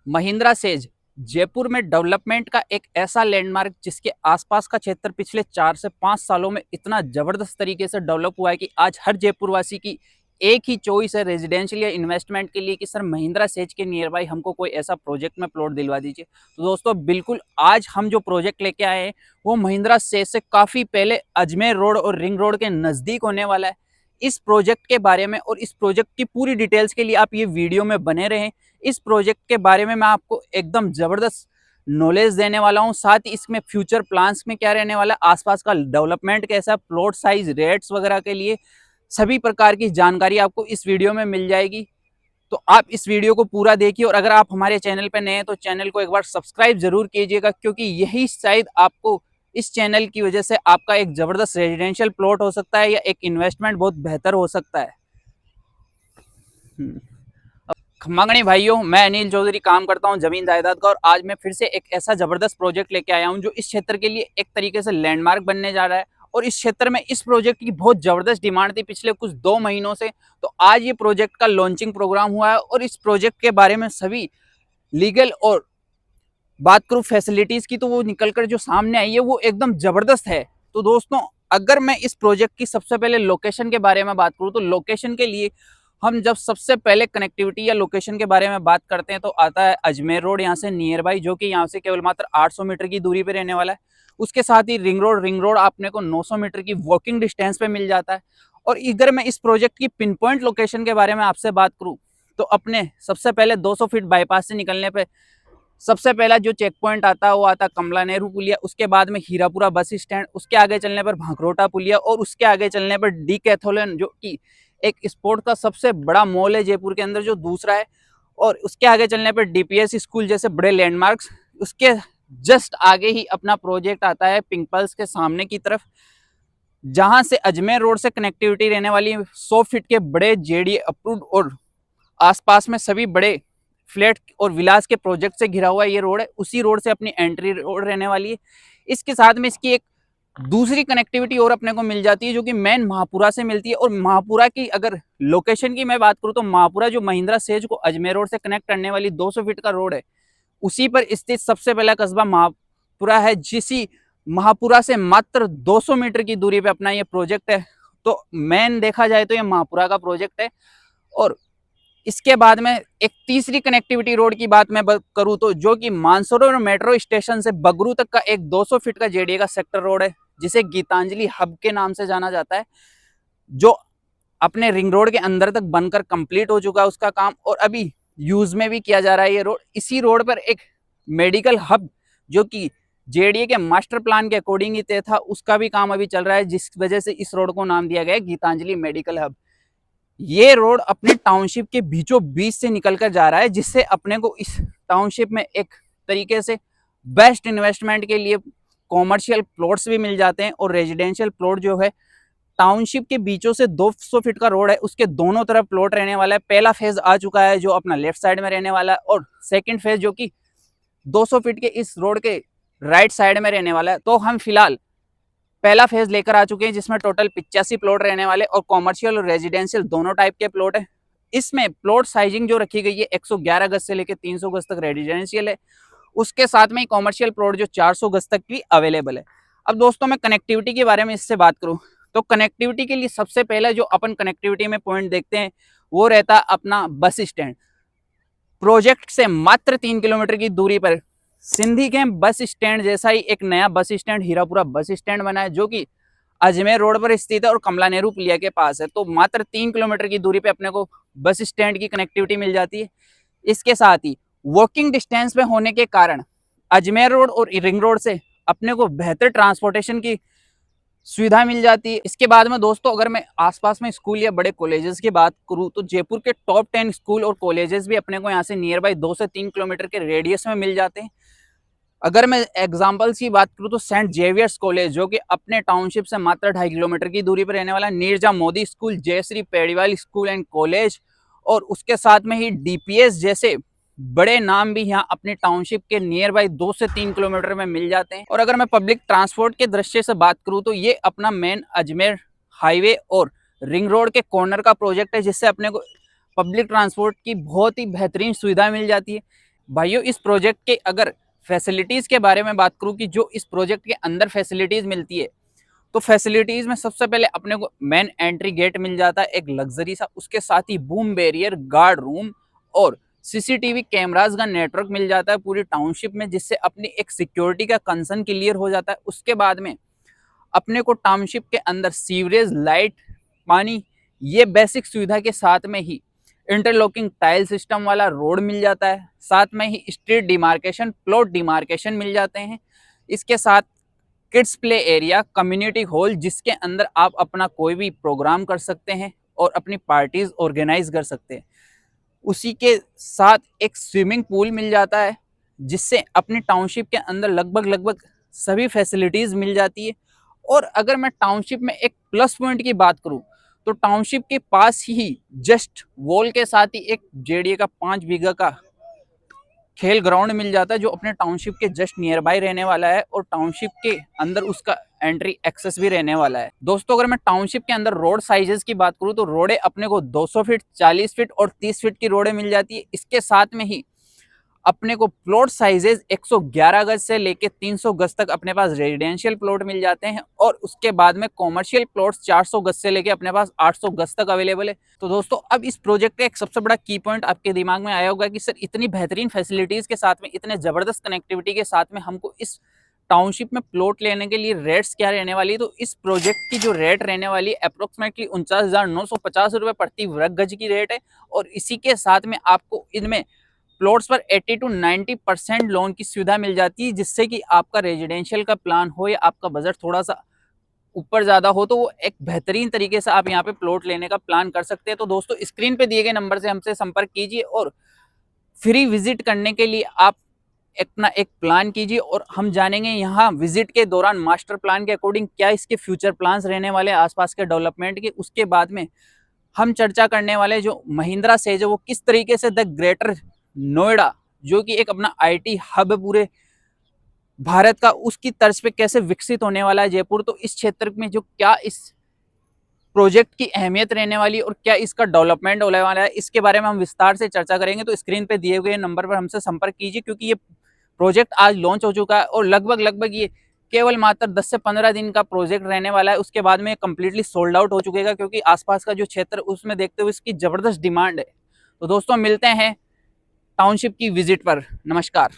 Mahindra says Jaipur में development का एक ऐसा लैंडमार्क जिसके आसपास का क्षेत्र पिछले 4 से 5 सालों में इतना जबरदस्त तरीके से डेवलप हुआ है कि आज हर जयपुर वासी की एक ही चॉइस है रेजिडेंशियल या इन्वेस्टमेंट के लिए कि सर महिंद्रा सेज के नियर बाई हमको कोई ऐसा प्रोजेक्ट में प्लॉट दिलवा दीजिए। तो दोस्तों बिल्कुल आज हम जो प्रोजेक्ट लेके आए हैं वो महिंद्रा सेज से काफी पहले अजमेर रोड और रिंग रोड के नजदीक होने वाला है। इस प्रोजेक्ट के बारे में और इस प्रोजेक्ट की पूरी डिटेल्स के लिए आप ये वीडियो में बने रहें। इस प्रोजेक्ट के बारे में मैं आपको एकदम जबरदस्त नॉलेज देने वाला हूं, साथ ही इसमें फ्यूचर प्लान्स में क्या रहने वाला है, आसपास का डेवलपमेंट कैसा, प्लॉट साइज, रेट्स वगैरह के लिए सभी प्रकार की जानकारी आपको इस वीडियो में मिल जाएगी। तो आप इस वीडियो को पूरा देखिए और अगर आप हमारे चैनल पर नए हैं तो चैनल को एक बार सब्सक्राइब जरूर कीजिएगा, क्योंकि यही शायद आपको इस चैनल की वजह से आपका एक जबरदस्त रेजिडेंशियल प्लॉट हो सकता है या एक इन्वेस्टमेंट बहुत बेहतर हो सकता है। खम्मागणी भाइयों, मैं अनिल चौधरी काम करता हूं जमीन जायदाद का और आज मैं फिर से एक ऐसा जबरदस्त प्रोजेक्ट लेके आया हूं जो इस क्षेत्र के लिए एक तरीके से लैंडमार्क बनने जा रहा है। और इस क्षेत्र में इस प्रोजेक्ट की बहुत जबरदस्त डिमांड थी पिछले कुछ 2 महीनों से। तो आज ये प्रोजेक्ट का लॉन्चिंग प्रोग्राम हुआ है और इस प्रोजेक्ट के बारे में सभी लीगल और बात करूं फैसिलिटीज की तो वो निकलकर जो सामने आई है वो एकदम जबरदस्त है। तो दोस्तों अगर मैं इस प्रोजेक्ट की सबसे पहले लोकेशन के बारे में बात करूं तो लोकेशन के लिए हम जब सबसे पहले कनेक्टिविटी या लोकेशन के बारे में बात करते हैं तो आता है अजमेर रोड यहाँ से नियर बाई, जो कि यहाँ से केवल मात्र 800 मीटर की दूरी पे रहने वाला है। उसके साथ ही रिंग रोड आपने को 900 मीटर की वॉकिंग डिस्टेंस पे मिल जाता है। और अगर मैं इस प्रोजेक्ट की पिन पॉइंट लोकेशन के बारे में आपसे बात करूँ तो अपने सबसे पहले 200 फीट बाईपास से निकलने पे सबसे पहला जो चेक पॉइंट आता है वो आता है कमला नेहरू पुलिया, उसके बाद में हीरापुरा बस स्टैंड, उसके आगे चलने पर भांकरोटा पुलिया और उसके आगे चलने पर डी कैथोलन जो कि एक स्पोर्ट का सबसे बड़ा मॉल है जयपुर के अंदर जो दूसरा है, और उसके आगे चलने पर डीपीएस स्कूल जैसे बड़े लैंडमार्क्स। उसके जस्ट आगे ही अपना प्रोजेक्ट आता है पिंक पल्स के सामने की तरफ, जहां से अजमेर रोड से कनेक्टिविटी रहने वाली 100 फीट के बड़े जेडीए अप्रूव्ड और आसपास में सभी बड़े फ्लैट और विलास के प्रोजेक्ट से घिरा हुआ ये रोड है। उसी रोड से अपनी एंट्री रोड रहने वाली है। इसके साथ में इसकी एक दूसरी कनेक्टिविटी और अपने को मिल जाती है जो कि मेन महापुरा से मिलती है। और महापुरा की अगर लोकेशन की मैं बात करूं तो महापुरा जो महिंद्रा सेज को अजमेर रोड से कनेक्ट करने वाली 200 फीट का रोड है, उसी पर स्थित सबसे पहला कस्बा महापुरा है, जिसी महापुरा से मात्र 200 मीटर की दूरी पे अपना ये प्रोजेक्ट है। तो मेन देखा जाए तो ये महापुरा का प्रोजेक्ट है। और इसके बाद में एक तीसरी कनेक्टिविटी रोड की बात मैं करूं तो जो कि मानसरोवर मेट्रो स्टेशन से बगरू तक का एक 200 फीट का जेडीए का सेक्टर रोड है, जिसे गीतांजलि हब के नाम से जाना जाता है, जो अपने रिंग रोड के अंदर तक बनकर कंप्लीट हो चुका है उसका काम और अभी यूज में भी किया जा रहा है ये रोड। इसी रोड पर एक मेडिकल हब जो कि जेडीए के मास्टर प्लान के अकॉर्डिंग ही तय था, उसका भी काम अभी चल रहा है, जिस वजह से इस रोड को नाम दिया गया है गीतांजलि मेडिकल हब। ये रोड अपने टाउनशिप के बीचों बीच से निकलकर जा रहा है, जिससे अपने को इस टाउनशिप में एक तरीके से बेस्ट इन्वेस्टमेंट के लिए कॉमर्शियल प्लॉट्स भी मिल जाते हैं। और रेजिडेंशियल प्लॉट जो है टाउनशिप के बीचों से 200 फीट का रोड है, उसके दोनों तरफ प्लॉट रहने वाला है। पहला फेज आ चुका है जो अपना लेफ्ट साइड में रहने वाला है, और सेकंड फेज जो कि 200 फीट के इस रोड के राइट साइड में रहने वाला है। तो हम फिलहाल पहला फेज लेकर आ चुके हैं जिसमें टोटल 85 प्लॉट रहने वाले और कॉमर्शियल और रेजिडेंशियल दोनों टाइप के प्लॉट है। इसमें प्लॉट साइजिंग जो रखी गई है 111 गज से लेकर 300 गज तक रेजिडेंशियल है, उसके साथ में कॉमर्शियल प्लॉट जो 400 गज तक भी अवेलेबल है। अब दोस्तों मैं कनेक्टिविटी के बारे में इससे बात करूं तो कनेक्टिविटी के लिए सबसे पहले जो अपन कनेक्टिविटी में पॉइंट देखते हैं वो रहता है अपना बस स्टैंड। प्रोजेक्ट से मात्र 3 किलोमीटर की दूरी पर सिंधी कैंप बस स्टैंड जैसा ही एक नया bus stand Hirapura bus stand बना है, जो कि अजमेर रोड पर स्थित है और कमला नेहरू पुलिया के पास है। तो मात्र 3 किलोमीटर की दूरी पे अपने को बस स्टैंड की कनेक्टिविटी मिल जाती है। इसके साथ ही वॉकिंग डिस्टेंस में होने के कारण अजमेर रोड और रिंग रोड से अपने को बेहतर ट्रांसपोर्टेशन की सुविधा मिल जाती है। इसके बाद में दोस्तों अगर मैं आसपास में स्कूल या बड़े कॉलेजेस की बात करूं तो जयपुर के टॉप 10 स्कूल और कॉलेजेस भी अपने को यहाँ से नियर बाई 2 से 3 किलोमीटर के रेडियस में मिल जाते हैं। अगर मैं एग्जाम्पल्स की बात करूं तो सेंट जेवियर्स कॉलेज जो कि अपने टाउनशिप से मात्र 2.5 किलोमीटर की दूरी पर रहने वाला, Neerja Modi school, Jayshree Pediwal school and college, और उसके साथ में ही डीपीएस जैसे बड़े नाम भी यहाँ अपने टाउनशिप के नियर बाई 2 से 3 किलोमीटर में मिल जाते हैं। और अगर मैं पब्लिक ट्रांसपोर्ट के दृष्टि से बात करूँ तो ये अपना मेन अजमेर हाईवे और रिंग रोड के कॉर्नर का प्रोजेक्ट है, जिससे अपने को पब्लिक ट्रांसपोर्ट की बहुत ही बेहतरीन सुविधा मिल जाती है। भाइयों, इस प्रोजेक्ट के अगर फैसिलिटीज़ के बारे में बात करूँ कि जो इस प्रोजेक्ट के अंदर फैसिलिटीज़ मिलती है, तो फैसिलिटीज़ में सबसे पहले अपने को मेन एंट्री गेट मिल जाता है एक लग्जरी सा, उसके साथ ही बूम बैरियर, गार्ड रूम और सीसीटीवी कैमरास का नेटवर्क मिल जाता है पूरी टाउनशिप में, जिससे अपनी एक सिक्योरिटी का कंसर्न क्लियर हो जाता है। उसके बाद में अपने को टाउनशिप के अंदर सीवरेज, लाइट, पानी, ये बेसिक सुविधा के साथ में ही इंटरलॉकिंग टाइल सिस्टम वाला रोड मिल जाता है। साथ में ही स्ट्रीट डिमार्केशन, प्लॉट डिमार्केशन मिल जाते हैं। इसके साथ kids play area, community hall, जिसके अंदर आप अपना कोई भी प्रोग्राम कर सकते हैं और अपनी पार्टीज ऑर्गेनाइज कर सकते हैं। उसी के साथ एक स्विमिंग पूल मिल जाता है, जिससे अपनी टाउनशिप के अंदर लगभग लगभग सभी फैसिलिटीज मिल जाती है। और अगर मैं टाउनशिप में एक प्लस पॉइंट की बात करूं, तो टाउनशिप के पास ही जस्ट वॉल के साथ ही एक जेडीए का 5 बीघा का खेल ग्राउंड मिल जाता है, जो अपने टाउनशिप के जस्ट नियर बाय रहने वाला है और टाउनशिप के अंदर उसका एंट्री एक्सेस भी रहने वाला है। दोस्तों, अगर मैं टाउनशिप के अंदर रोड साइजेस की बात करूं, तो रोडें अपने को 200 फीट, 40 फीट और 30 फीट की रोडें मिल जाती है। इसके साथ में ही अपने को प्लॉट साइजेस 111 गज से लेके 300 गज तक अपने पास रेजिडेंशियल प्लॉट मिल जाते हैं, और उसके बाद में कॉमर्शियल प्लॉट्स 400 गज से लेके अपने पास 800 गज तक अवेलेबल है। तो दोस्तों, अब इस प्रोजेक्ट का एक सबसे बड़ा की पॉइंट आपके दिमाग में आया होगा कि सर, इतनी बेहतरीन फैसिलिटीज के साथ में, इतने जबरदस्त कनेक्टिविटी के साथ में हमको इस टाउनशिप में प्लॉट लेने के लिए रेट्स क्या रहने वाली है। तो इस प्रोजेक्ट की जो रेट रहने वाली है अप्रोक्सीमेटली 49,950 रुपए प्रति वर्ग गज की रेट है। और इसी के साथ में आपको इनमें प्लॉट्स पर 80 to 90% लोन की सुविधा मिल जाती है, जिससे कि आपका रेजिडेंशियल का प्लान हो या आपका बजट थोड़ा सा ऊपर ज्यादा हो, तो वो एक बेहतरीन तरीके से आप यहाँ पे प्लॉट लेने का प्लान कर सकते हैं। तो दोस्तों, स्क्रीन पे दिए गए नंबर से हमसे संपर्क कीजिए और फ्री विजिट करने के लिए आप अपना एक प्लान कीजिए, और हम जानेंगे यहाँ विजिट के दौरान मास्टर प्लान के अकॉर्डिंग क्या इसके फ्यूचर प्लान्स रहने वाले आसपास के डेवलपमेंट के। उसके बाद में हम चर्चा करने वाले जो महिंद्रा सेज है, वो किस तरीके से द ग्रेटर नोएडा, जो कि एक अपना आईटी हब है पूरे भारत का, उसकी तर्ज पे कैसे विकसित होने वाला है जयपुर। तो इस क्षेत्र में जो क्या इस प्रोजेक्ट की अहमियत रहने वाली है और क्या इसका डेवलपमेंट होने वाला है, इसके बारे में हम विस्तार से चर्चा करेंगे। तो स्क्रीन पे दिए हुए नंबर पर हमसे संपर्क कीजिए, क्योंकि ये प्रोजेक्ट आज लॉन्च हो चुका है और लगभग लगभग ये केवल मात्र 10 से 15 दिन का प्रोजेक्ट रहने वाला है। उसके बाद में कंप्लीटली सोल्ड आउट हो चुकेगा, क्योंकि आसपास का जो क्षेत्र उसमें देखते हुए इसकी जबरदस्त डिमांड है। तो दोस्तों, मिलते हैं टाउनशिप की विजिट पर। नमस्कार।